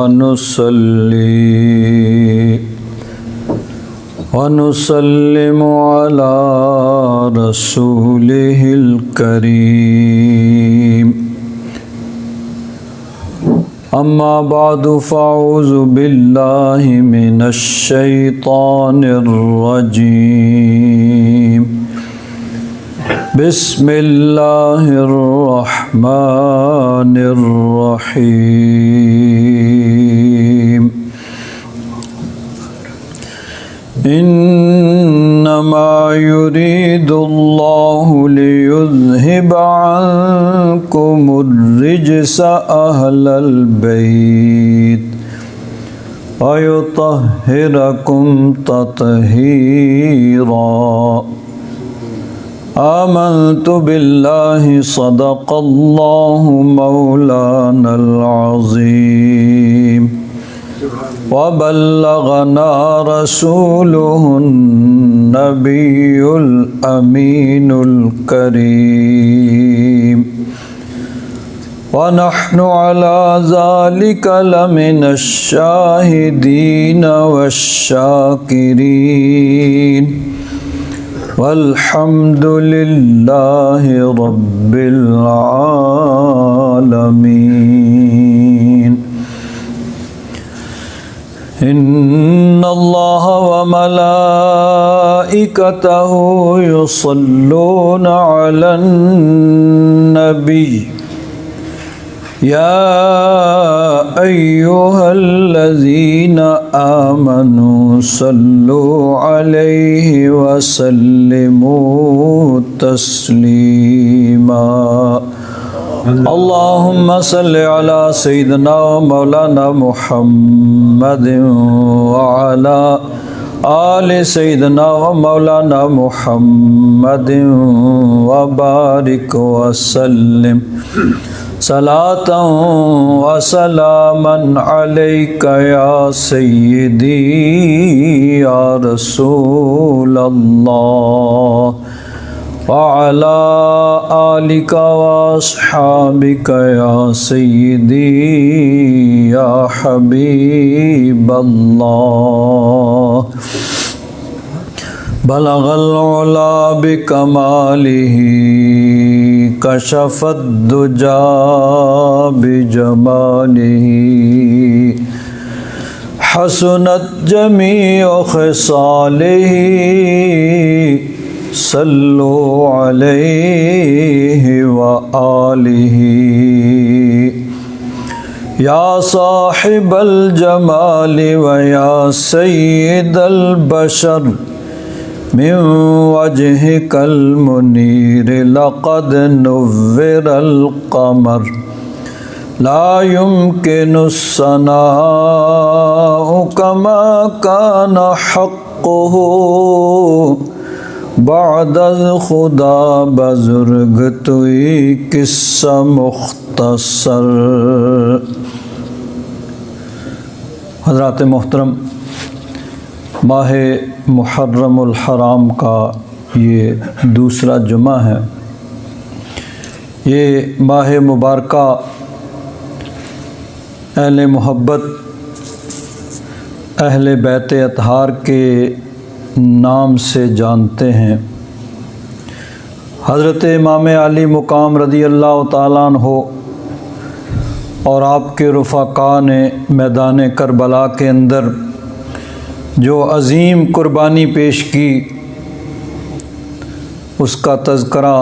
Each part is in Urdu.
ونصلي ونسلم على رسوله الكريم أما بعد فأعوذ بالله من الشيطان الرجيم بسم الله الرحمن الرحيم إنما يريد الله ليذهب عنكم الرجس أهل البيت ويطهركم تطهيرا آمنت بالله صدق الله مولانا العظيم وبلغنا رسوله النبي الأمين الكريم ونحن على ذلك لمن الشاهدين والشاكرين والحمد لله رب العالمين إن الله وملائكته يصلون على النبي يا أيها الذين آمنوا صلوا عليه وسلموا تسليما اللهم صل على سيدنا ومولانا محمد وعلى آل سيدنا ومولانا محمد وبارك وسلم صلاة وسلاما عليك يا سيدي يا رسول الله وعلى آلك وأصحابك يا سيدي يا حبيب الله بلغ العلا بكماله كشف الدجى بجماله حسنت جميع خصاله صلوا عليه وآله يا صاحب الجمال ويا سيد البشر من وجهك المنير لقد نور القمر لا يمكن الثناء كما كان حقه بعد خدا بزرگ توئی قصہ مختصر۔ حضرات محترم، ماہ محرم الحرام کا یہ دوسرا جمعہ ہے۔ یہ ماہ مبارکہ اہل محبت، اہل بیت اطہار کے نام سے جانتے ہیں۔ حضرت امام علی مقام رضی اللہ تعالیٰ عنہ اور آپ کے رفقاء نے میدان کربلا کے اندر جو عظیم قربانی پیش کی، اس کا تذکرہ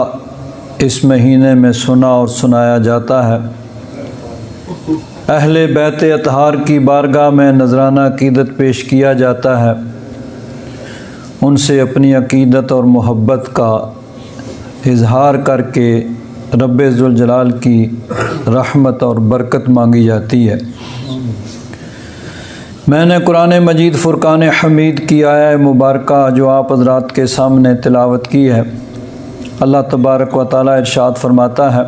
اس مہینے میں سنا اور سنایا جاتا ہے۔ اہل بیت اطہار کی بارگاہ میں نذرانہ عقیدت پیش کیا جاتا ہے، ان سے اپنی عقیدت اور محبت کا اظہار کر کے رب ذوالجلال کی رحمت اور برکت مانگی جاتی ہے۔ میں نے قرآن مجید فرقان حمید کی آیہ مبارکہ جو آپ حضرات کے سامنے تلاوت کی ہے، اللہ تبارک و تعالیٰ ارشاد فرماتا ہے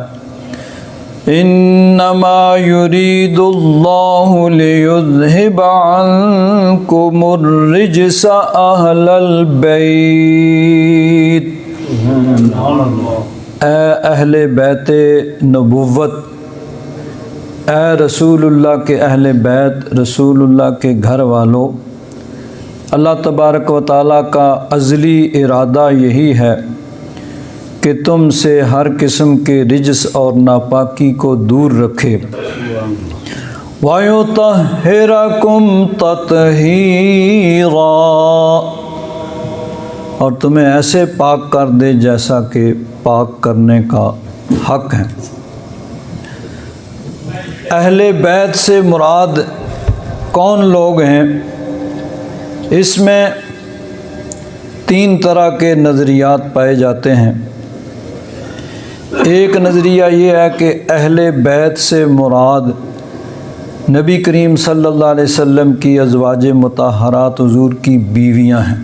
انما یرید اللہ لیذہب عنکم الرجس اہل البیت، اے اہل بیت نبوت، اے رسول اللہ کے اہل بیت، رسول اللہ کے گھر والوں، اللہ تبارک و تعالیٰ کا ازلی ارادہ یہی ہے کہ تم سے ہر قسم کے رجس اور ناپاکی کو دور رکھے، وَيُطَهِّرَكُمْ تَطْهِيرًا، اور تمہیں ایسے پاک کر دے جیسا کہ پاک کرنے کا حق ہے۔ اہل بیت سے مراد کون لوگ ہیں؟ اس میں تین طرح کے نظریات پائے جاتے ہیں۔ ایک نظریہ یہ ہے کہ اہل بیت سے مراد نبی کریم صلی اللہ علیہ وسلم کی ازواج مطہرات حضور کی بیویاں ہیں،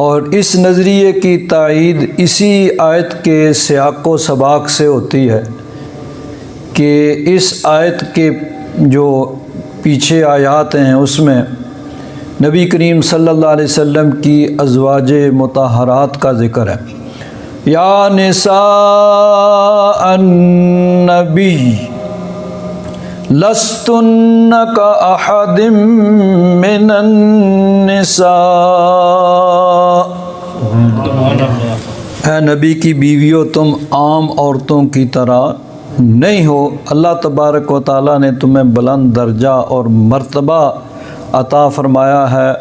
اور اس نظریے کی تائید اسی آیت کے سیاق و سباق سے ہوتی ہے کہ اس آیت کے جو پیچھے آیات ہیں اس میں نبی کریم صلی اللہ علیہ وسلم کی ازواج مطہرات کا ذکر ہے۔ یا نساء النبی لستن کاحد من النساء، اے نبی کی بیویوں تم عام عورتوں کی طرح نہیں ہو، اللہ تبارک و تعالیٰ نے تمہیں بلند درجہ اور مرتبہ عطا فرمایا ہے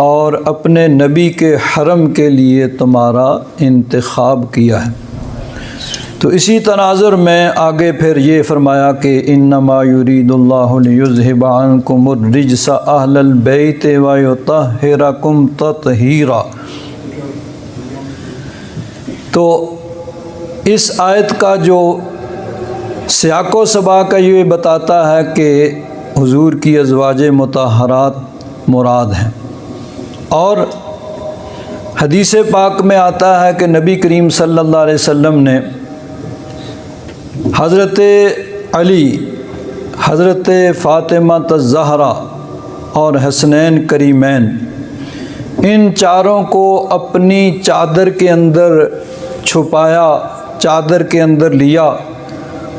اور اپنے نبی کے حرم کے لیے تمہارا انتخاب کیا ہے۔ تو اسی تناظر میں آگے پھر یہ فرمایا کہ انما یرید اللہ لیذھب عنکم الرجس اہل البیت ویطہرکم تطہیرا۔ تو اس آیت کا جو سیاق و سباق ہے یہ بتاتا ہے کہ حضور کی ازواج مطہرات مراد ہیں، اور حدیث پاک میں آتا ہے کہ نبی کریم صلی اللہ علیہ وسلم نے حضرت علی، حضرت فاطمہ الزہرا اور حسنین کریمین، ان چاروں کو اپنی چادر کے اندر چھپایا، چادر کے اندر لیا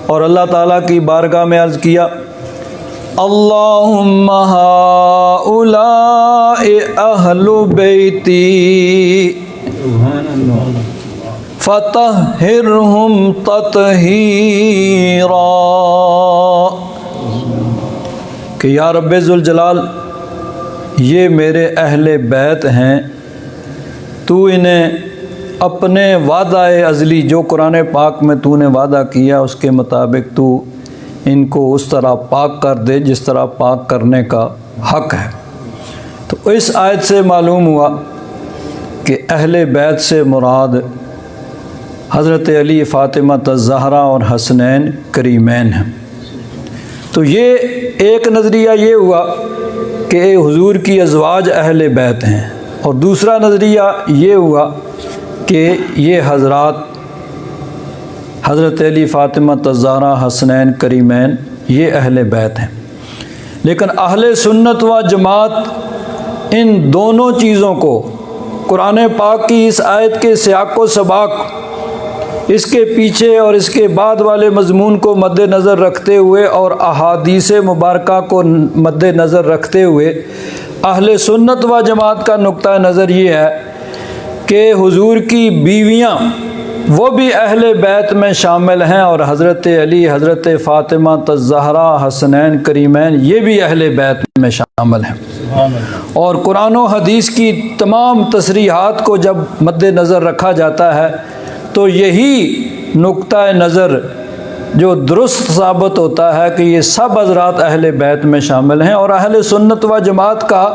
اور اللہ تعالیٰ کی بارگاہ میں عرض کیا، اللہم ہؤلاء اہل بیتی فطہرہم تطہیرا، کہ یا رب ذوالجلال یہ میرے اہل بیت ہیں، تو انہیں اپنے وعدہ ازلی جو قرآن پاک میں تو نے وعدہ کیا اس کے مطابق تو ان کو اس طرح پاک کر دے جس طرح پاک کرنے کا حق ہے۔ تو اس آیت سے معلوم ہوا کہ اہل بیت سے مراد حضرت علی، فاطمہ الزہرا اور حسنین کریمین ہیں۔ تو یہ ایک نظریہ یہ ہوا کہ حضور کی ازواج اہل بیت ہیں، اور دوسرا نظریہ یہ ہوا کہ یہ حضرات حضرت علی، فاطمہ الزہرا، حسنین کریمین یہ اہل بیت ہیں۔ لیکن اہل سنت و جماعت ان دونوں چیزوں کو قرآن پاک کی اس آیت کے سیاق و سباق، اس کے پیچھے اور اس کے بعد والے مضمون کو مد نظر رکھتے ہوئے اور احادیث مبارکہ کو مد نظر رکھتے ہوئے اہل سنت و جماعت کا نقطہ نظر یہ ہے کہ حضور کی بیویاں وہ بھی اہل بیت میں شامل ہیں، اور حضرت علی، حضرت فاطمہ الزہرا، حسنین کریمین یہ بھی اہل بیت میں شامل ہیں۔ اور قرآن و حدیث کی تمام تصریحات کو جب مد نظر رکھا جاتا ہے تو یہی نقطہ نظر جو درست ثابت ہوتا ہے کہ یہ سب حضرات اہل بیت میں شامل ہیں۔ اور اہل سنت و جماعت کا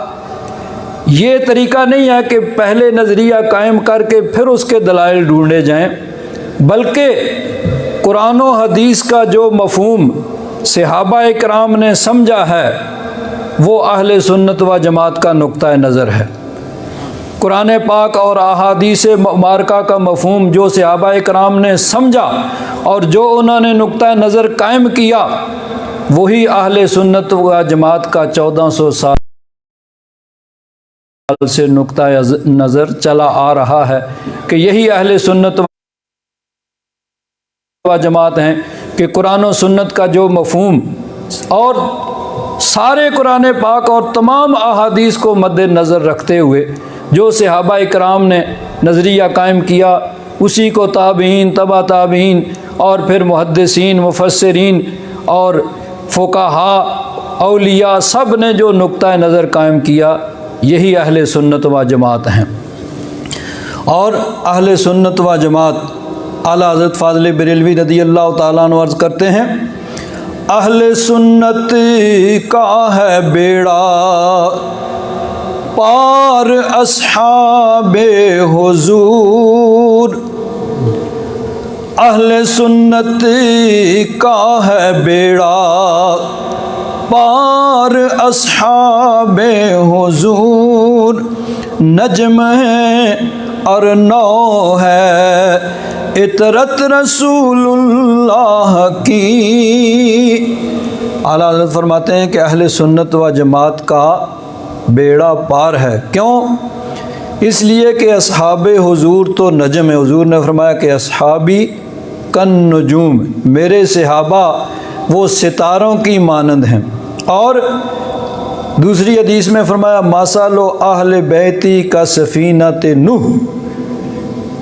یہ طریقہ نہیں ہے کہ پہلے نظریہ قائم کر کے پھر اس کے دلائل ڈھونڈے جائیں، بلکہ قرآن و حدیث کا جو مفہوم صحابہ کرام نے سمجھا ہے وہ اہل سنت و جماعت کا نقطہ نظر ہے۔ قرآن پاک اور احادیث مبارکہ کا مفہوم جو صحابہ کرام نے سمجھا اور جو انہوں نے نقطہ نظر قائم کیا وہی اہل سنت و جماعت کا 1400 سال سے نقطہ نظر چلا آ رہا ہے کہ یہی اہل سنت و جماعت ہیں کہ قرآن و سنت کا جو مفہوم اور سارے قرآن پاک اور تمام احادیث کو مد نظر رکھتے ہوئے جو صحابہ اکرام نے نظریہ قائم کیا، اسی کو تابعین، تبع تابعین اور پھر محدثین، مفسرین اور فقہاء، اولیاء، سب نے جو نقطہ نظر قائم کیا، یہی اہل سنت و جماعت ہیں۔ اور اہل سنت و جماعت اعلیٰ حضرت فاضل بریلوی رضی اللہ تعالیٰ عنہ عرض کرتے ہیں، اہل سنت کا ہے بیڑا پار اصحاب حضور، اہل سنت کا ہے بیڑا پار اصحاب حضور، نجم ہے اور نو ہے اطرت رسول اللہ کی۔ اعلیٰ حضرت فرماتے ہیں کہ اہل سنت و جماعت کا بیڑا پار ہے۔ کیوں؟ اس لیے کہ اصحاب حضور تو نجم ہے۔ حضور نے فرمایا کہ اصحابی کن نجوم، میرے صحابہ وہ ستاروں کی مانند ہیں۔ اور دوسری حدیث میں فرمایا مثل اہل بیتی کا سفینۃ نوح،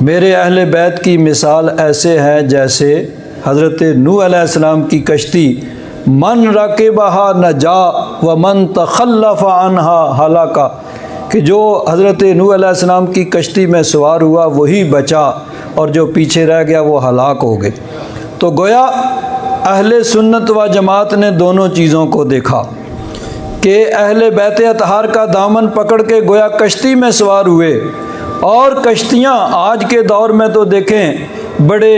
میرے اہل بیت کی مثال ایسے ہے جیسے حضرت نوح علیہ السلام کی کشتی، من رکبہا نجا ومن تخلف عنہا ہلاکا، کہ جو حضرت نوح علیہ السلام کی کشتی میں سوار ہوا وہی بچا اور جو پیچھے رہ گیا وہ ہلاک ہو گئے۔ تو گویا اہل سنت و جماعت نے دونوں چیزوں کو دیکھا کہ اہل بیت اطہار کا دامن پکڑ کے گویا کشتی میں سوار ہوئے، اور کشتیاں آج کے دور میں تو دیکھیں بڑے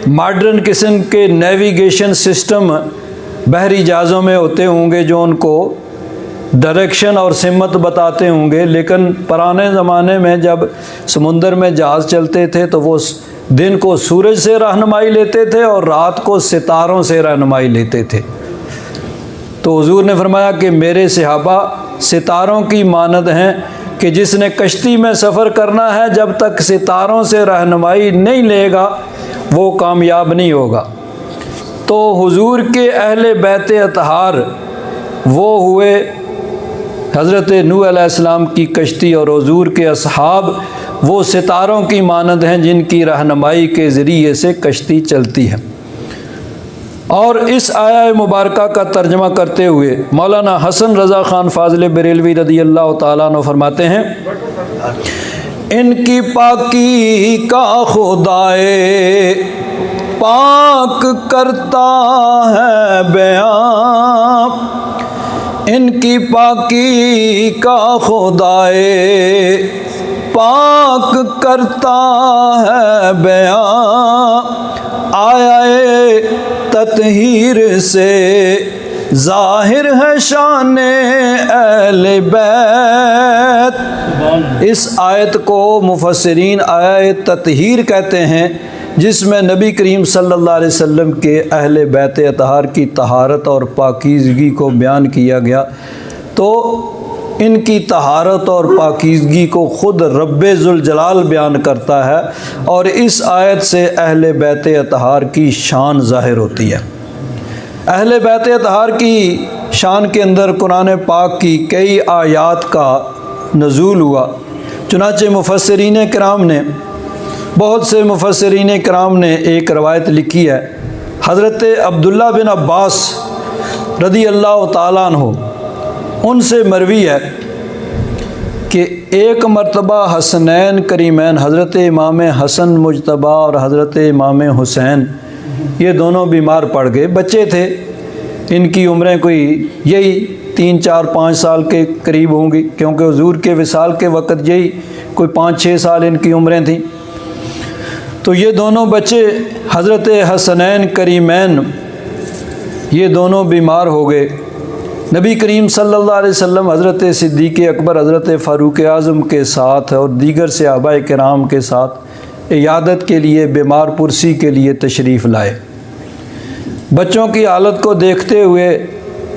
ماڈرن قسم کے نیویگیشن سسٹم بحری جہازوں میں ہوتے ہوں گے جو ان کو ڈائریکشن اور سمت بتاتے ہوں گے، لیکن پرانے زمانے میں جب سمندر میں جہاز چلتے تھے تو وہ دن کو سورج سے رہنمائی لیتے تھے اور رات کو ستاروں سے رہنمائی لیتے تھے۔ تو حضور نے فرمایا کہ میرے صحابہ ستاروں کی مانند ہیں کہ جس نے کشتی میں سفر کرنا ہے جب تک ستاروں سے رہنمائی نہیں لے گا وہ کامیاب نہیں ہوگا۔ تو حضور کے اہل بیت اطہار وہ ہوئے حضرت نوح علیہ السلام کی کشتی، اور حضور کے اصحاب وہ ستاروں کی مانند ہیں جن کی رہنمائی کے ذریعے سے کشتی چلتی ہے۔ اور اس آیہ مبارکہ کا ترجمہ کرتے ہوئے مولانا حسن رضا خان فاضل بریلوی رضی اللہ تعالیٰ عنہ فرماتے ہیں، ان کی پاکی کا خدائے پاک کرتا ہے بیان، ان کی پاکی کا خدائے پاک کرتا ہے بیان، آیا تطہیر سے ظاہر ہے شان اہل بیت۔ اس آیت کو مفسرین آیت تطہیر کہتے ہیں، جس میں نبی کریم صلی اللہ علیہ وسلم کے اہل بیت اطہار کی طہارت اور پاکیزگی کو بیان کیا گیا۔ تو ان کی طہارت اور پاکیزگی کو خود رب ذوالجلال بیان کرتا ہے، اور اس آیت سے اہل بیت اطہار کی شان ظاہر ہوتی ہے۔ اہل بیت اطہار کی شان کے اندر قرآن پاک کی کئی آیات کا نزول ہوا۔ چنانچہ مفسرین کرام نے، بہت سے مفسرین کرام نے ایک روایت لکھی ہے، حضرت عبداللہ بن عباس رضی اللہ تعالیٰ عنہ ان سے مروی ہے کہ ایک مرتبہ حسنین کریمین، حضرت امام حسن مجتبیٰ اور حضرت امام حسین، یہ دونوں بیمار پڑ گئے، بچے تھے، ان کی عمریں کوئی یہی 3 4 5 سال کے قریب ہوں گی، کیونکہ حضور کے وصال کے وقت یہی کوئی 5 6 سال ان کی عمریں تھیں۔ تو یہ دونوں بچے حضرت حسنین کریمین یہ دونوں بیمار ہو گئے۔ نبی کریم صلی اللہ علیہ وسلم حضرت صدیق اکبر، حضرت فاروق اعظم کے ساتھ اور دیگر صحابہ کرام کے ساتھ عیادت کے لیے، بیمار پرسی کے لیے تشریف لائے۔ بچوں کی حالت کو دیکھتے ہوئے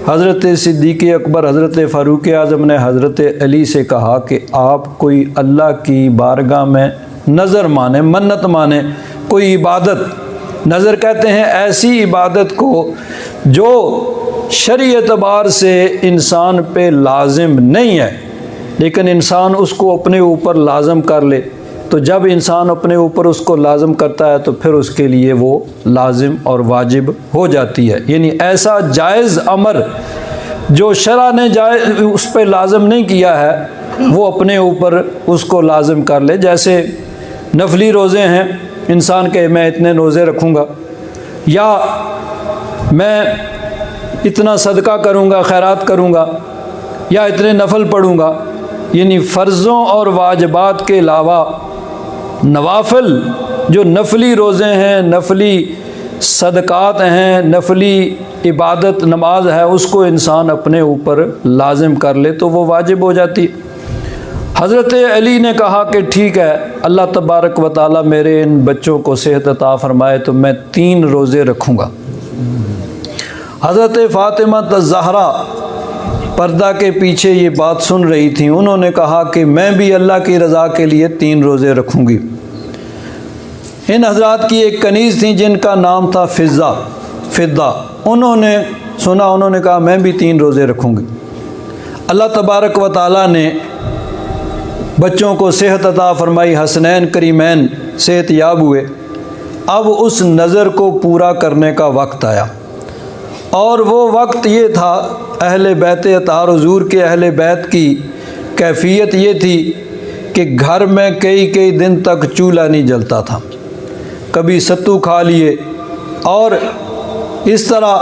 حضرت صدیق اکبر، حضرت فاروق اعظم نے حضرت علی سے کہا کہ آپ کوئی اللہ کی بارگاہ میں نظر مانیں، منت مانیں، کوئی عبادت نظر کہتے ہیں ایسی عبادت کو جو شرعی اعتبار سے انسان پہ لازم نہیں ہے لیکن انسان اس کو اپنے اوپر لازم کر لے، تو جب انسان اپنے اوپر اس کو لازم کرتا ہے تو پھر اس کے لیے وہ لازم اور واجب ہو جاتی ہے۔ یعنی ایسا جائز امر جو شرع نے جائز اس پہ لازم نہیں کیا ہے وہ اپنے اوپر اس کو لازم کر لے۔ جیسے نفلی روزے ہیں، انسان کہ میں اتنے روزے رکھوں گا، یا میں اتنا صدقہ کروں گا، خیرات کروں گا، یا اتنے نفل پڑھوں گا۔ یعنی فرضوں اور واجبات کے علاوہ نوافل جو نفلی روزے ہیں، نفلی صدقات ہیں، نفلی عبادت نماز ہے، اس کو انسان اپنے اوپر لازم کر لے تو وہ واجب ہو جاتی۔ حضرت علی نے کہا کہ ٹھیک ہے، اللہ تبارک و تعالیٰ میرے ان بچوں کو صحت عطا فرمائے تو میں 3 روزے رکھوں گا۔ حضرت فاطمہ الزہرا پردہ کے پیچھے یہ بات سن رہی تھیں، انہوں نے کہا کہ میں بھی اللہ کی رضا کے لیے 3 روزے رکھوں گی۔ ان حضرات کی ایک کنیز تھیں جن کا نام تھا فضہ، انہوں نے سنا، انہوں نے کہا میں بھی 3 روزے رکھوں گی۔ اللہ تبارک و تعالیٰ نے بچوں کو صحت عطا فرمائی، حسنین کریمین صحت یاب ہوئے۔ اب اس نظر کو پورا کرنے کا وقت آیا، اور وہ وقت یہ تھا، اہل بیت اطہار حضور کے اہل بیت کی کیفیت یہ تھی کہ گھر میں کئی دن تک چولہا نہیں جلتا تھا، کبھی ستو کھا لیے اور اس طرح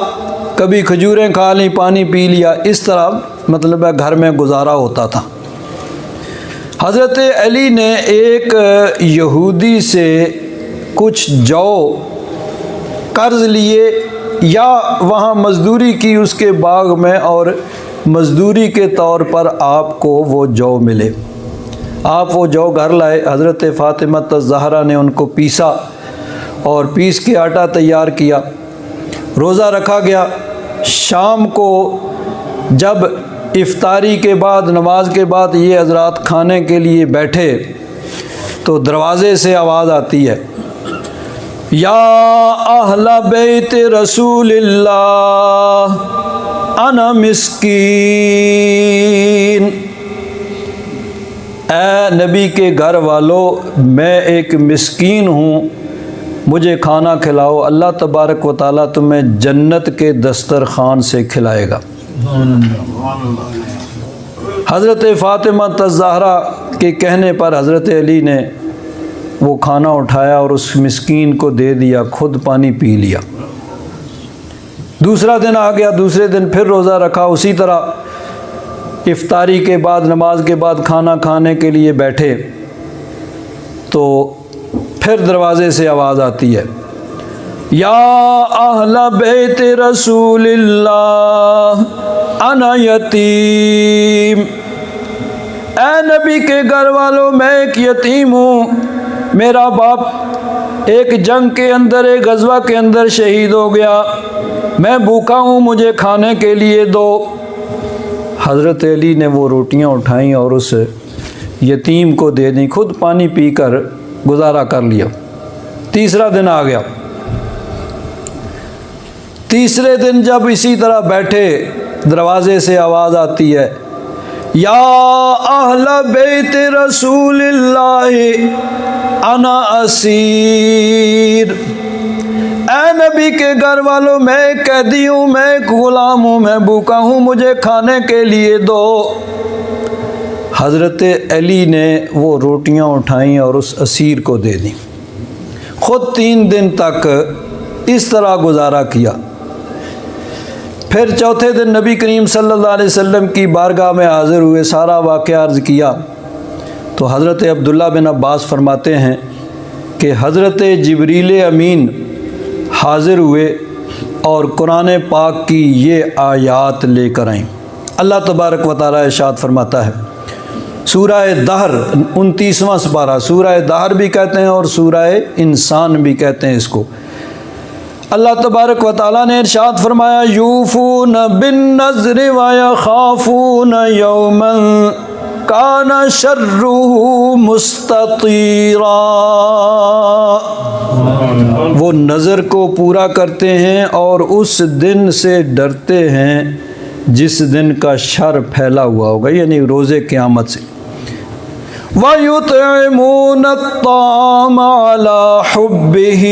کبھی کھجوریں کھا لیں، پانی پی لیا، اس طرح مطلب ہے گھر میں گزارا ہوتا تھا۔ حضرت علی نے ایک یہودی سے کچھ جو قرض لیے یا وہاں مزدوری کی اس کے باغ میں، اور مزدوری کے طور پر آپ کو وہ جو ملے، آپ وہ جو گھر لائے۔ حضرت فاطمہ الزہرا نے ان کو پیسا اور پیس کے آٹا تیار کیا، روزہ رکھا گیا۔ شام کو جب افطاری کے بعد، نماز کے بعد یہ حضرات کھانے کے لیے بیٹھے تو دروازے سے آواز آتی ہے، یا اہل بیت رسول اللہ انا مسکین، اے نبی کے گھر والوں میں ایک مسکین ہوں، مجھے کھانا کھلاؤ، اللہ تبارک و تعالیٰ تمہیں جنت کے دسترخوان سے کھلائے گا۔ حضرت فاطمہ الزہرا کے کہنے پر حضرت علی نے وہ کھانا اٹھایا اور اس مسکین کو دے دیا، خود پانی پی لیا۔ دوسرا دن آ گیا، دوسرے دن پھر روزہ رکھا، اسی طرح افطاری کے بعد، نماز کے بعد کھانا کھانے کے لیے بیٹھے تو پھر دروازے سے آواز آتی ہے، یا اہل بیت رسول اللہ انا یتیم، اے نبی کے گھر والوں میں ایک یتیم ہوں، میرا باپ ایک جنگ کے اندر، ایک غزوہ کے اندر شہید ہو گیا، میں بھوکا ہوں، مجھے کھانے کے لیے دو۔ حضرت علی نے وہ روٹیاں اٹھائیں اور اس یتیم کو دے دیں، خود پانی پی کر گزارا کر لیا۔ تیسرا دن آ گیا، تیسرے دن جب اسی طرح بیٹھے دروازے سے آواز آتی ہے، یا اہل بیت رسول اللہ انا اسیر، اے نبی کے گھر والوں میں ایک قیدی ہوں، میں ایک غلام ہوں، میں بھوکا ہوں، مجھے کھانے کے لیے دو۔ حضرت علی نے وہ روٹیاں اٹھائیں اور اس اسیر کو دے دیں، خود 3 دن تک اس طرح گزارا کیا۔ پھر چوتھے دن نبی کریم صلی اللہ علیہ وسلم کی بارگاہ میں حاضر ہوئے، سارا واقعہ عرض کیا تو حضرت عبداللہ بن عباس فرماتے ہیں کہ حضرت جبریل امین حاضر ہوئے اور قرآن پاک کی یہ آیات لے کر آئیں۔ اللہ تبارک و تعالیٰ ارشاد فرماتا ہے، سورہ دہر 29واں سپارہ، سورہ دہر بھی کہتے ہیں اور سورہ انسان بھی کہتے ہیں اس کو۔ اللہ تبارک و تعالیٰ نے ارشاد فرمایا، یوفون بالنذر ویخافون یوما کان شرہ مستطیرا، وہ نظر کو پورا کرتے ہیں اور اس دن سے ڈرتے ہیں جس دن کا شر پھیلا ہوا ہوگا، یعنی روز قیامت سے۔ وَيُطْعِمُونَ الطَّعَامَ عَلَى حُبِّهِ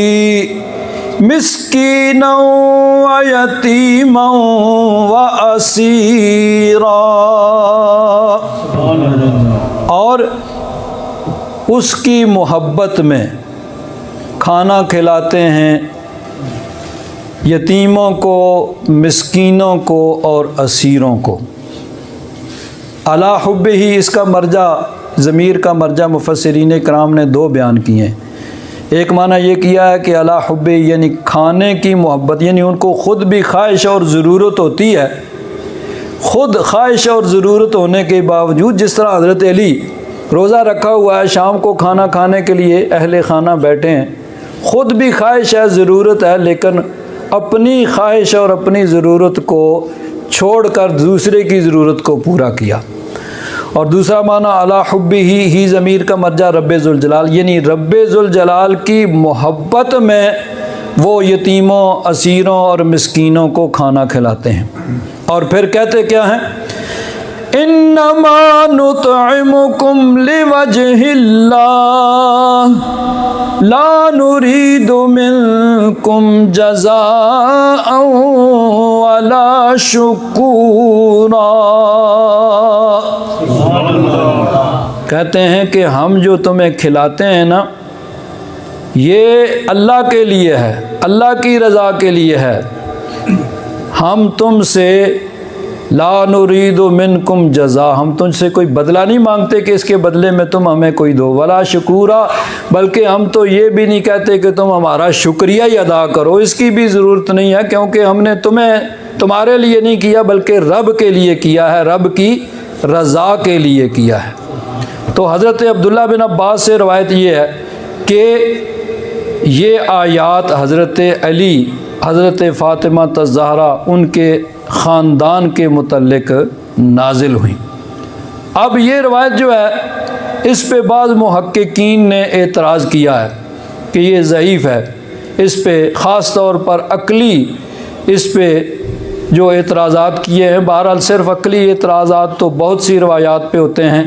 مِسْكِينًا وَيَتِيمًا وَأَسِيرًا، اور اس کی محبت میں کھانا کھلاتے ہیں یتیموں کو، مسکینوں کو اور اسیروں کو۔ علی حبہ، اس کا مرجع، ضمیر کا مرجع مفسرین کرام نے دو بیان کیے ہیں۔ ایک معنی یہ کیا ہے کہ علی حبہ یعنی کھانے کی محبت، یعنی ان کو خود بھی خواہش اور ضرورت ہوتی ہے، خود خواہش اور ضرورت ہونے کے باوجود، جس طرح حضرت علی روزہ رکھا ہوا ہے، شام کو کھانا کھانے کے لیے اہل خانہ بیٹھے ہیں، خود بھی خواہش ہے، ضرورت ہے، لیکن اپنی خواہش اور اپنی ضرورت کو چھوڑ کر دوسرے کی ضرورت کو پورا کیا۔ اور دوسرا معنی علی حبہ ہی ضمیر کا مرجع رب ذوالجلال، یعنی رب ذوالجلال کی محبت میں وہ یتیموں، اسیروں اور مسکینوں کو کھانا کھلاتے ہیں۔ اور پھر کہتے کیا ہیں؟ انما نطعمکم لوجہ اللہ لا نريد منکم جزاء ولا شکورا، کہتے ہیں کہ ہم جو تمہیں کھلاتے ہیں نا، یہ اللہ کے لیے ہے، اللہ کی رضا کے لیے ہے، ہم تم سے لا نرید منکم جزا، ہم تم سے کوئی بدلہ نہیں مانگتے کہ اس کے بدلے میں تم ہمیں کوئی دو، ولا شکورا، بلکہ ہم تو یہ بھی نہیں کہتے کہ تم ہمارا شکریہ ہی ادا کرو، اس کی بھی ضرورت نہیں ہے، کیونکہ ہم نے تمہارے لیے نہیں کیا بلکہ رب کے لیے کیا ہے، رب کی رضا کے لیے کیا ہے۔ تو حضرت عبداللہ بن عباس سے روایت یہ ہے کہ یہ آیات حضرت علی، حضرت فاطمہ الزہرا، ان کے خاندان کے متعلق نازل ہوئیں۔ اب یہ روایت جو ہے، اس پہ بعض محققین نے اعتراض کیا ہے کہ یہ ضعیف ہے، اس پہ خاص طور پر عقلی، اس پہ جو اعتراضات کیے ہیں، بہرحال صرف عقلی اعتراضات تو بہت سی روایات پہ ہوتے ہیں،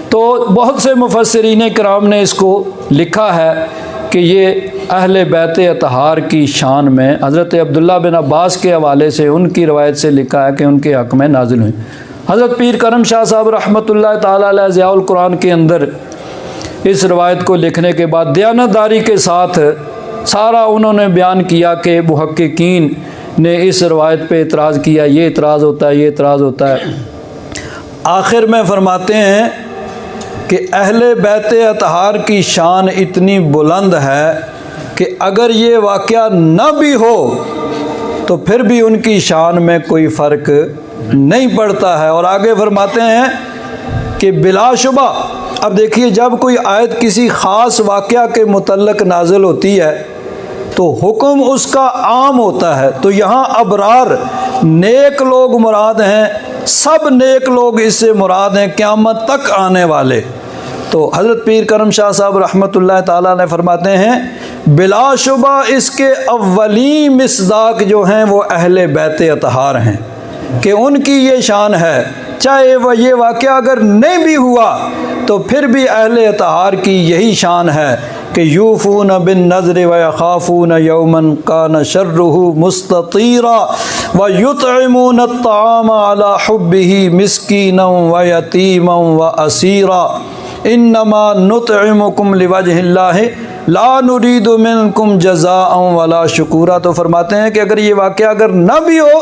تو بہت سے مفسرین کرام نے اس کو لکھا ہے کہ یہ اہل بیت اطہار کی شان میں حضرت عبداللہ بن عباس کے حوالے سے ان کی روایت سے لکھا ہے کہ ان کے حق میں نازل ہوئی۔ حضرت پیر کرم شاہ صاحب رحمۃ اللہ تعالیٰ علیہ ضیاء القرآن کے اندر اس روایت کو لکھنے کے بعد دیانتداری کے ساتھ سارا انہوں نے بیان کیا کہ محققین نے اس روایت پہ اعتراض کیا، یہ اعتراض ہوتا ہے، یہ اعتراض ہوتا ہے۔ آخر میں فرماتے ہیں کہ اہل بیت اطہار کی شان اتنی بلند ہے کہ اگر یہ واقعہ نہ بھی ہو تو پھر بھی ان کی شان میں کوئی فرق نہیں پڑتا ہے۔ اور آگے فرماتے ہیں کہ بلا شبہ، اب دیکھیے جب کوئی آیت کسی خاص واقعہ کے متعلق نازل ہوتی ہے تو حکم اس کا عام ہوتا ہے، تو یہاں ابرار نیک لوگ مراد ہیں، سب نیک لوگ اس سے مراد ہیں قیامت تک آنے والے۔ تو حضرت پیر کرم شاہ صاحب رحمۃ اللہ تعالیٰ نے فرماتے ہیں بلا شبہ اس کے اولین مصداق جو ہیں وہ اہل بیت اطہار ہیں، کہ ان کی یہ شان ہے، چاہے وہ یہ واقعہ اگر نہیں بھی ہوا تو پھر بھی اہل اطہار کی یہی شان ہے کہ یوفون بالنذر ویخافون یوما کان شرہ مستطیرا ویطعمون الطعام علی حبہ مسکینا ویتیما واسیرا انما نطعمکم لوجہ اللہ لا نرید منکم جزاء ولا شکورا۔ تو فرماتے ہیں کہ اگر یہ واقعہ اگر نہ بھی ہو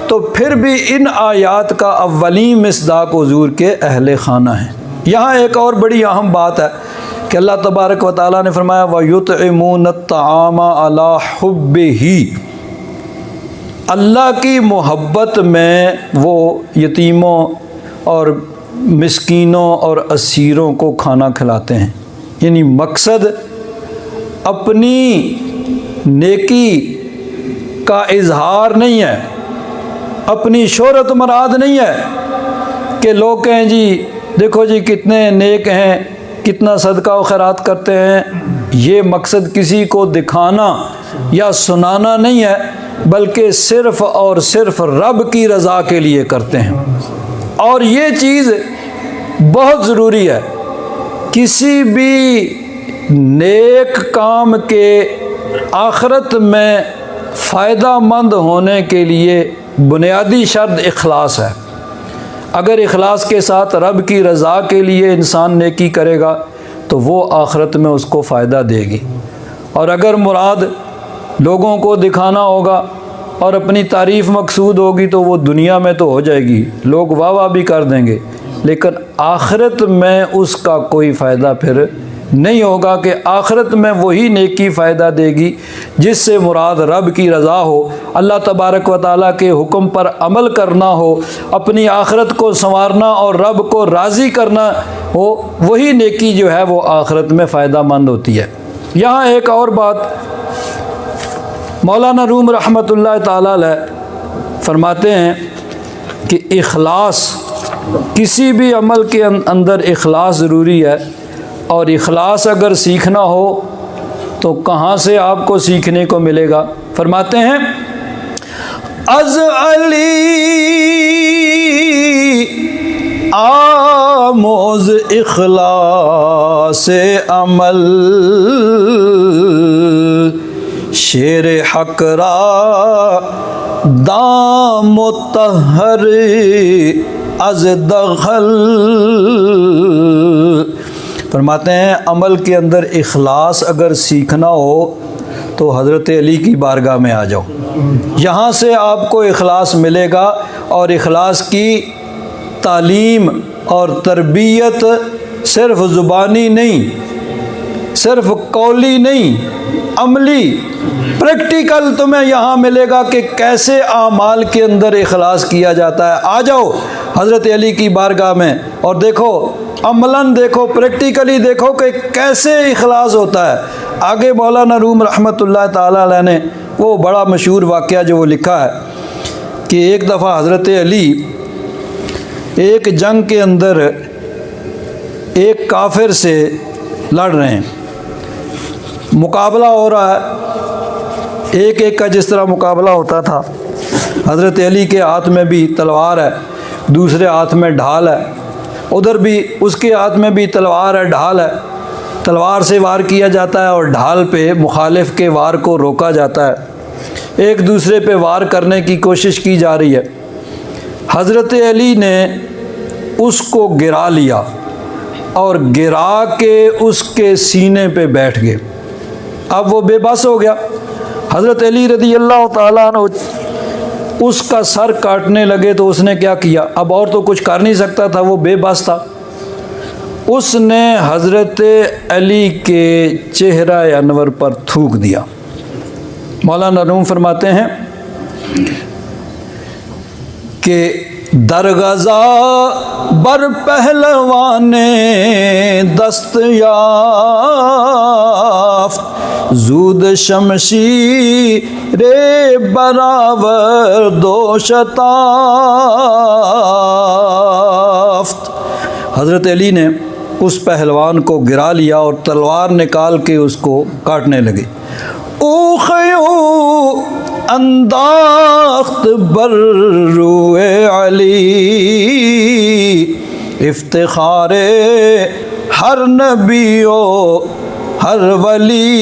تو پھر بھی ان آیات کا اولین مصداق حضور کے اہل خانہ ہیں۔ یہاں ایک اور بڑی اہم بات ہے کہ اللہ تبارک و تعالیٰ نے فرمایا وَيُطْعِمُونَ الطَّعَامَ عَلَى حُبِّهِ، اللہ کی محبت میں وہ یتیموں اور مسکینوں اور اسیروں کو کھانا کھلاتے ہیں، یعنی مقصد اپنی نیکی کا اظہار نہیں ہے، اپنی شہرت مراد نہیں ہے کہ لوگ کہیں جی دیکھو جی کتنے نیک ہیں، کتنا صدقہ و خیرات کرتے ہیں، یہ مقصد کسی کو دکھانا یا سنانا نہیں ہے، بلکہ صرف اور صرف رب کی رضا کے لیے کرتے ہیں۔ اور یہ چیز بہت ضروری ہے، کسی بھی نیک کام کے آخرت میں فائدہ مند ہونے کے لیے بنیادی شرط اخلاص ہے۔ اگر اخلاص کے ساتھ رب کی رضا کے لیے انسان نیکی کرے گا تو وہ آخرت میں اس کو فائدہ دے گی، اور اگر مراد لوگوں کو دکھانا ہوگا اور اپنی تعریف مقصود ہوگی تو وہ دنیا میں تو ہو جائے گی، لوگ واہ واہ بھی کر دیں گے، لیکن آخرت میں اس کا کوئی فائدہ پھر نہیں ہوگا کہ آخرت میں وہی نیکی فائدہ دے گی جس سے مراد رب کی رضا ہو، اللہ تبارک و تعالیٰ کے حکم پر عمل کرنا ہو، اپنی آخرت کو سنوارنا اور رب کو راضی کرنا ہو، وہی نیکی جو ہے وہ آخرت میں فائدہ مند ہوتی ہے۔ یہاں ایک اور بات مولانا روم رحمۃ اللہ تعالیٰ علیہ فرماتے ہیں کہ اخلاص، کسی بھی عمل کے اندر اخلاص ضروری ہے، اور اخلاص اگر سیکھنا ہو تو کہاں سے آپ کو سیکھنے کو ملے گا؟ فرماتے ہیں از علی آموز اخلاص عمل، شیر حق را دام مطہر از دخل۔ فرماتے ہیں عمل کے اندر اخلاص اگر سیکھنا ہو تو حضرت علی کی بارگاہ میں آ جاؤ، یہاں سے آپ کو اخلاص ملے گا، اور اخلاص کی تعلیم اور تربیت صرف زبانی نہیں، صرف قولی نہیں، عملی پریکٹیکل تمہیں یہاں ملے گا کہ کیسے اعمال کے اندر اخلاص کیا جاتا ہے۔ آ جاؤ حضرت علی کی بارگاہ میں اور دیکھو، عملاً دیکھو، پریکٹیکلی دیکھو کہ کیسے اخلاص ہوتا ہے۔ آگے مولانا روم رحمۃ اللہ تعالیٰ علیہ نے وہ بڑا مشہور واقعہ جو وہ لکھا ہے کہ ایک دفعہ حضرت علی ایک جنگ کے اندر ایک کافر سے لڑ رہے ہیں، مقابلہ ہو رہا ہے، ایک ایک کا جس طرح مقابلہ ہوتا تھا۔ حضرت علی کے ہاتھ میں بھی تلوار ہے، دوسرے ہاتھ میں ڈھال ہے، ادھر بھی اس کے ہاتھ میں بھی تلوار ہے، ڈھال ہے، تلوار سے وار کیا جاتا ہے اور ڈھال پہ مخالف کے وار کو روکا جاتا ہے، ایک دوسرے پہ وار کرنے کی کوشش کی جا رہی ہے۔ حضرت علی نے اس کو گرا لیا اور گرا کے اس کے سینے پہ بیٹھ گئے، اب وہ بے بس ہو گیا۔ حضرت علی رضی اللہ تعالیٰ عنہ اس کا سر کاٹنے لگے تو اس نے کیا کیا؟ اب اور تو کچھ کر نہیں سکتا تھا، وہ بے بس تھا۔ اس نے حضرت علی کے چہرہ انور پر تھوک دیا۔ مولانا روم فرماتے ہیں کہ درغزا بر پہلوان دست یافت، زود شمشیر براور دوشتافت۔ حضرت علی نے اس پہلوان کو گرا لیا اور تلوار نکال کے اس کو کاٹنے لگے۔ اوخیو انداخت بر روئے علی، افتخار ہر نبی و ہر ولی۔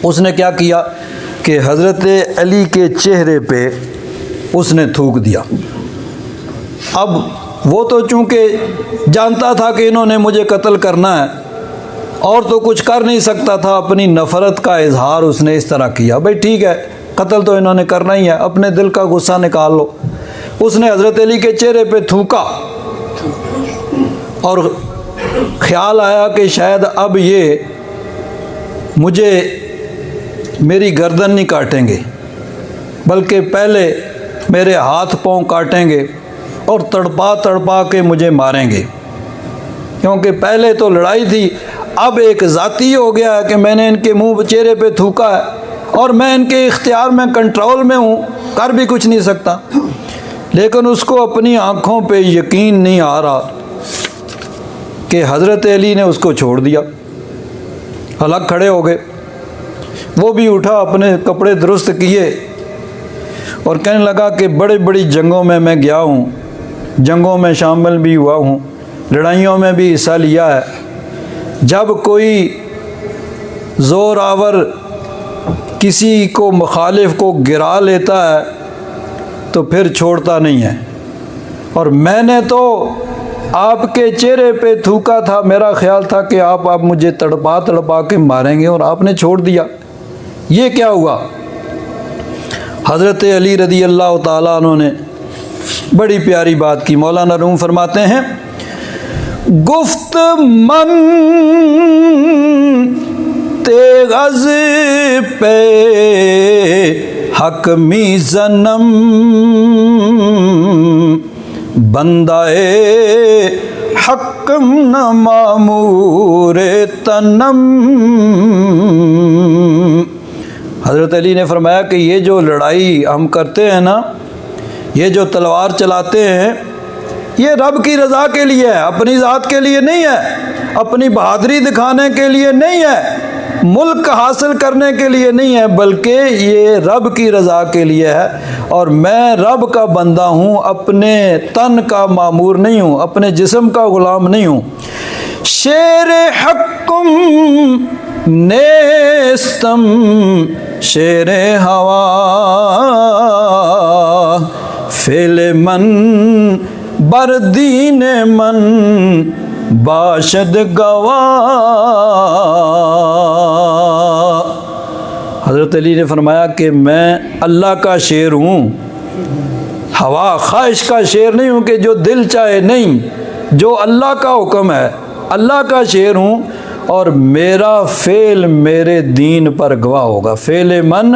اس نے کیا کیا کہ حضرت علی کے چہرے پہ اس نے تھوک دیا۔ اب وہ تو چونکہ جانتا تھا کہ انہوں نے مجھے قتل کرنا ہے اور تو کچھ کر نہیں سکتا تھا، اپنی نفرت کا اظہار اس نے اس طرح کیا، بھائی ٹھیک ہے قتل تو انہوں نے کرنا ہی ہے، اپنے دل کا غصہ نکال لو۔ اس نے حضرت علی کے چہرے پہ تھوکا اور خیال آیا کہ شاید اب یہ مجھے میری گردن نہیں کاٹیں گے بلکہ پہلے میرے ہاتھ پاؤں کاٹیں گے اور تڑپا تڑپا کے مجھے ماریں گے، کیونکہ پہلے تو لڑائی تھی، اب ایک ذاتی ہو گیا ہے کہ میں نے ان کے منہ چہرے پہ تھوکا ہے اور میں ان کے اختیار میں، کنٹرول میں ہوں، کر بھی کچھ نہیں سکتا۔ لیکن اس کو اپنی آنکھوں پہ یقین نہیں آ رہا کہ حضرت علی نے اس کو چھوڑ دیا، الگ کھڑے ہو گئے۔ وہ بھی اٹھا، اپنے کپڑے درست کیے اور کہنے لگا کہ بڑی بڑی جنگوں میں گیا ہوں، جنگوں میں شامل بھی ہوا ہوں، لڑائیوں میں بھی حصہ لیا ہے۔ جب کوئی زور آور کسی کو مخالف کو گرا لیتا ہے تو پھر چھوڑتا نہیں ہے، اور میں نے تو آپ کے چہرے پہ تھوکا تھا، میرا خیال تھا کہ آپ مجھے تڑپا تڑپا کے ماریں گے، اور آپ نے چھوڑ دیا، یہ کیا ہوا؟ حضرت علی رضی اللہ تعالیٰ عنہ نے بڑی پیاری بات کی۔ مولانا روم فرماتے ہیں، گفت من تیغز پہ حق می زنم بندہ حکم نہ مامور تنم۔ حضرت علی نے فرمایا کہ یہ جو لڑائی ہم کرتے ہیں نا، یہ جو تلوار چلاتے ہیں، یہ رب کی رضا کے لیے ہے، اپنی ذات کے لیے نہیں ہے، اپنی بہادری دکھانے کے لیے نہیں ہے، ملک حاصل کرنے کے لیے نہیں ہے، بلکہ یہ رب کی رضا کے لیے ہے۔ اور میں رب کا بندہ ہوں، اپنے تن کا مامور نہیں ہوں، اپنے جسم کا غلام نہیں ہوں۔ شیر حکم نیستم شیر ہوا فعل من بر دین من باشد گواہ۔ حضرت علی نے فرمایا کہ میں اللہ کا شیر ہوں، ہوا خواہش کا شیر نہیں ہوں کہ جو دل چاہے، نہیں، جو اللہ کا حکم ہے، اللہ کا شیر ہوں، اور میرا فعل میرے دین پر گواہ ہوگا۔ فعل من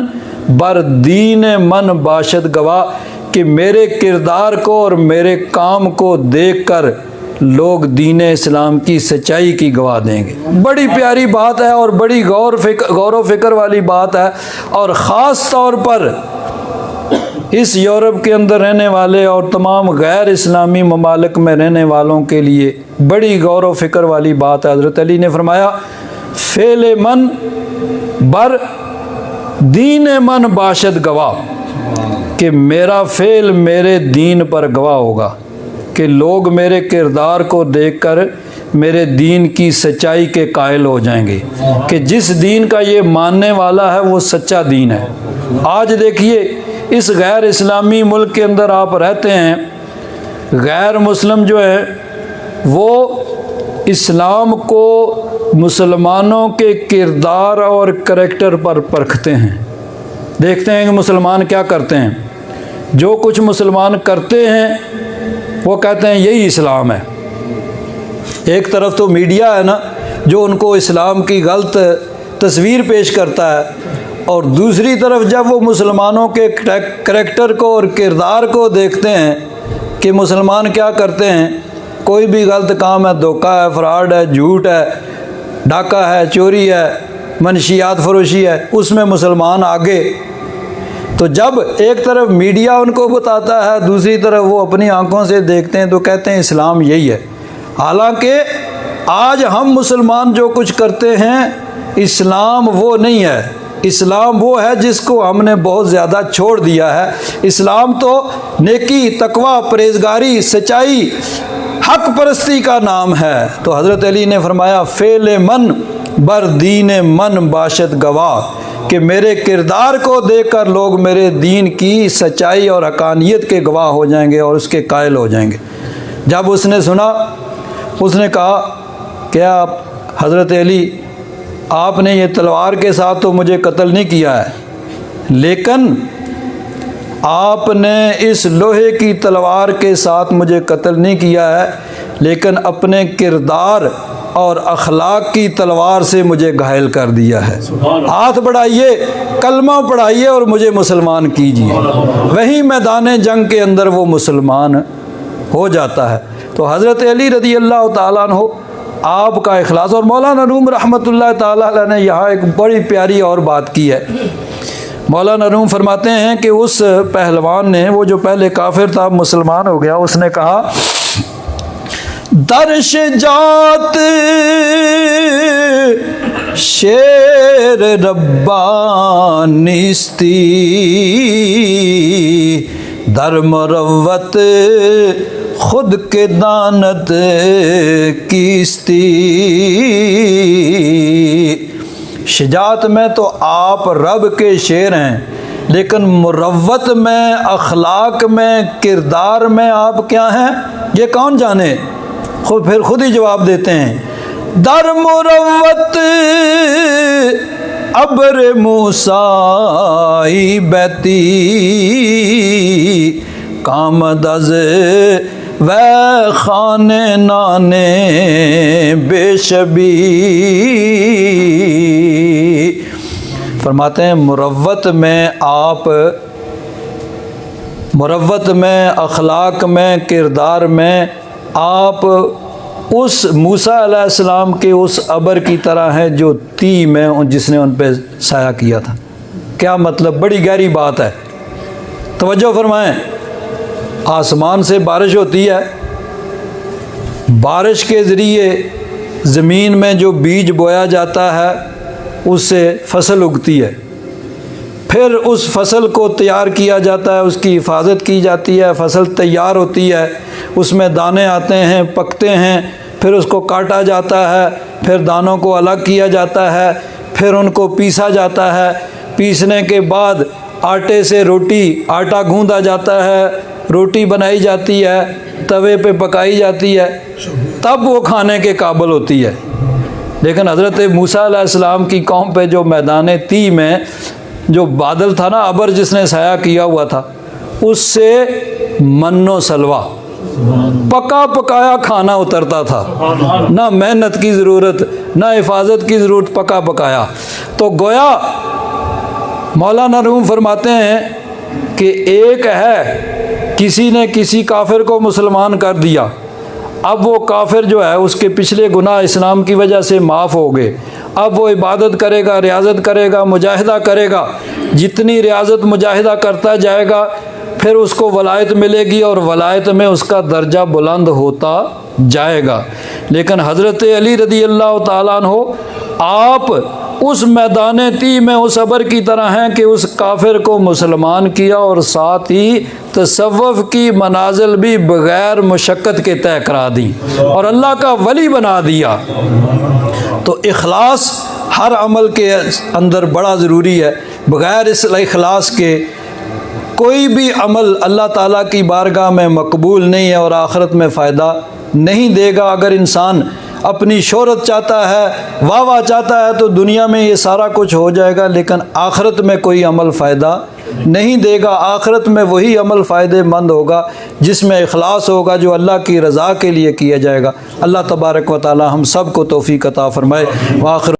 بر دین من باشد گواہ، کہ میرے کردار کو اور میرے کام کو دیکھ کر لوگ دین اسلام کی سچائی کی گواہ دیں گے۔ بڑی پیاری بات ہے اور بڑی غور و فکر والی بات ہے، اور خاص طور پر اس یورپ کے اندر رہنے والے اور تمام غیر اسلامی ممالک میں رہنے والوں کے لیے بڑی غور و فکر والی بات ہے۔ حضرت علی نے فرمایا، فعل من بر دین من باشد گواہ، کہ میرا فعل میرے دین پر گواہ ہوگا، کہ لوگ میرے کردار کو دیکھ کر میرے دین کی سچائی کے قائل ہو جائیں گے، کہ جس دین کا یہ ماننے والا ہے وہ سچا دین ہے۔ آج دیکھیے اس غیر اسلامی ملک کے اندر آپ رہتے ہیں، غیر مسلم جو ہے وہ اسلام کو مسلمانوں کے کردار اور کریکٹر پر پرکھتے ہیں، دیکھتے ہیں کہ مسلمان کیا کرتے ہیں، جو کچھ مسلمان کرتے ہیں وہ کہتے ہیں یہی اسلام ہے۔ ایک طرف تو میڈیا ہے نا جو ان کو اسلام کی غلط تصویر پیش کرتا ہے، اور دوسری طرف جب وہ مسلمانوں کے کریکٹر کو اور کردار کو دیکھتے ہیں کہ مسلمان کیا کرتے ہیں، کوئی بھی غلط کام ہے، دھوکہ ہے، فراڈ ہے، جھوٹ ہے، ڈاکہ ہے، چوری ہے، منشیات فروشی ہے، اس میں مسلمان آگے۔ تو جب ایک طرف میڈیا ان کو بتاتا ہے، دوسری طرف وہ اپنی آنکھوں سے دیکھتے ہیں تو کہتے ہیں اسلام یہی ہے۔ حالانکہ آج ہم مسلمان جو کچھ کرتے ہیں اسلام وہ نہیں ہے، اسلام وہ ہے جس کو ہم نے بہت زیادہ چھوڑ دیا ہے۔ اسلام تو نیکی، تقوی، پرہیزگاری، سچائی، حق پرستی کا نام ہے۔ تو حضرت علی نے فرمایا، فعل من بر دین من باشد گواہ، کہ میرے کردار کو دیکھ کر لوگ میرے دین کی سچائی اور حقانیت کے گواہ ہو جائیں گے اور اس کے قائل ہو جائیں گے۔ جب اس نے سنا، اس نے کہا، کیا حضرت علی آپ نے یہ تلوار کے ساتھ تو مجھے قتل نہیں کیا ہے، لیکن آپ نے اس لوہے کی تلوار کے ساتھ مجھے قتل نہیں کیا ہے، لیکن اپنے کردار اور اخلاق کی تلوار سے مجھے گھائل کر دیا ہے۔ ہاتھ بڑھائیے، کلمہ پڑھائیے اور مجھے مسلمان کیجیے، وہی میدان جنگ کے اندر وہ مسلمان ہو جاتا ہے۔ تو حضرت علی رضی اللہ تعالیٰ عنہ آپ کا اخلاص، اور مولانا روم رحمۃ اللہ تعالیٰ علیہ نے یہاں ایک بڑی پیاری اور بات کی ہے۔ مولانا روم فرماتے ہیں کہ اس پہلوان نے، وہ جو پہلے کافر تھا مسلمان ہو گیا، اس نے کہا درش جات شیر ربانیستی در مروت خود کے دانت کیستی۔ شجاعت میں تو آپ رب کے شیر ہیں، لیکن مروت میں، اخلاق میں، کردار میں آپ کیا ہیں یہ کون جانے؟ پھر خود ہی جواب دیتے ہیں، در مروت ابر موسیٰ بیتی کامد از و خانے نانے بے شبی۔ فرماتے ہیں مروت میں آپ، مروت میں، اخلاق میں، کردار میں آپ اس موسیٰ علیہ السلام کے اس ابر کی طرح ہیں جو تی میں جس نے ان پہ سایہ کیا تھا۔ کیا مطلب؟ بڑی گہری بات ہے، توجہ فرمائیں۔ آسمان سے بارش ہوتی ہے، بارش کے ذریعے زمین میں جو بیج بویا جاتا ہے اس سے فصل اگتی ہے، پھر اس فصل کو تیار کیا جاتا ہے، اس کی حفاظت کی جاتی ہے، فصل تیار ہوتی ہے، اس میں دانے آتے ہیں، پکتے ہیں، پھر اس کو کاٹا جاتا ہے، پھر دانوں کو الگ کیا جاتا ہے، پھر ان کو پیسا جاتا ہے، پیسنے کے بعد آٹے سے روٹی، آٹا گوندا جاتا ہے، روٹی بنائی جاتی ہے، توے پہ پکائی جاتی ہے، تب وہ کھانے کے قابل ہوتی ہے۔ لیکن حضرت موسیٰ علیہ السلام کی قوم پہ جو میدان تی میں جو بادل تھا نا، ابر جس نے سایہ کیا ہوا تھا، اس سے من و سلوہ پکا پکایا کھانا اترتا تھا، نہ محنت کی ضرورت، نہ حفاظت کی ضرورت، پکا پکایا۔ تو گویا مولانا روم فرماتے ہیں کہ ایک ہے کسی نے کسی کافر کو مسلمان کر دیا، اب وہ کافر جو ہے اس کے پچھلے گناہ اسلام کی وجہ سے معاف ہو گئے، اب وہ عبادت کرے گا، ریاضت کرے گا، مجاہدہ کرے گا، جتنی ریاضت مجاہدہ کرتا جائے گا پھر اس کو ولایت ملے گی اور ولایت میں اس کا درجہ بلند ہوتا جائے گا۔ لیکن حضرت علی رضی اللہ تعالیٰ عنہ آپ اس میدان تی میں اس ابر کی طرح ہیں کہ اس کافر کو مسلمان کیا اور ساتھ ہی تصوف کی منازل بھی بغیر مشقت کے طے کرا دی اور اللہ کا ولی بنا دیا۔ تو اخلاص ہر عمل کے اندر بڑا ضروری ہے، بغیر اس اخلاص کے کوئی بھی عمل اللہ تعالیٰ کی بارگاہ میں مقبول نہیں ہے اور آخرت میں فائدہ نہیں دے گا۔ اگر انسان اپنی شہرت چاہتا ہے، واہ واہ چاہتا ہے، تو دنیا میں یہ سارا کچھ ہو جائے گا، لیکن آخرت میں کوئی عمل فائدہ نہیں دے گا۔ آخرت میں وہی عمل فائدہ مند ہوگا جس میں اخلاص ہوگا، جو اللہ کی رضا کے لیے کیا جائے گا۔ اللہ تبارک و تعالی ہم سب کو توفیق عطا فرمائے۔ وآخر